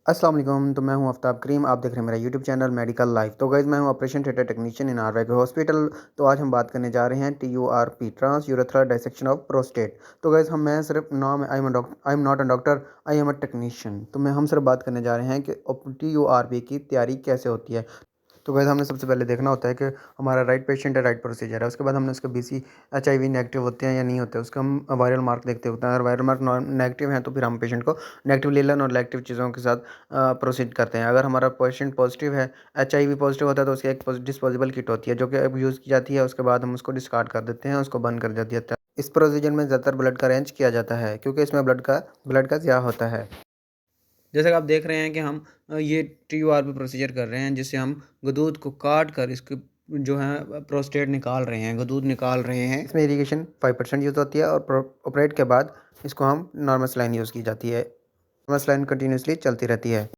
अस्सलाम वालेकुम। तो मैं हूं आफ्ताब करीम। आप देख रहे हैं मेरा यूट्यूब चैनल मेडिकल लाइफ। तो गाइज़ मैं हूं operation theatre technician in RY hospital. तो आज हम बात करने जा रहे हैं TURP, trans urethral dissection of prostate. तो गाइज़ मैं सिर्फ नाम I am not a doctor, I am a technician. तो हम सिर्फ बात करने जा रहे हैं कि TURP की तैयारी कैसे होती है। तो गाइस हमने सबसे पहले देखना होता है कि हमारा राइट पेशेंट है, राइट प्रोसीजर है। उसके बाद हमने उसके BC HIV नेगेटिव होते हैं या नहीं होते, उसका हम वायरल मार्क देखते होते हैं। अगर वायरल मार्क नेगेटिव हैं तो फिर हम पेशेंट को नेगेटिव ले लें और नेगेटिव चीज़ों के साथ प्रोसीड करते हैं। अगर हमारा पेशेंट पॉजिटिव है, HIV पॉजिटिव होता है, तो उसकी एक डिस्पोजेबल किट होती है जो कि अब यूज़ की जाती है। उसके बाद हम उसको डिस्कार्ड कर देते हैं, उसको बंद कर दिया जाता है। इस प्रोसीजर में ज़्यादातर ब्लड का अरेंज किया जाता है क्योंकि इसमें ब्लड का ज़िया होता है। जैसे कि आप देख रहे हैं कि हम ये TURP प्रोसीजर कर रहे हैं, जिससे हम गदूद को काट कर इसके जो है प्रोस्टेट निकाल रहे हैं, गदूद निकाल रहे हैं। इसमें इरिगेशन 5% यूज़ होती है और ऑपरेट के बाद इसको हम नॉर्मल सलाइन यूज़ की जाती है। नॉर्मल सलाइन कंटिन्यूसली चलती रहती है।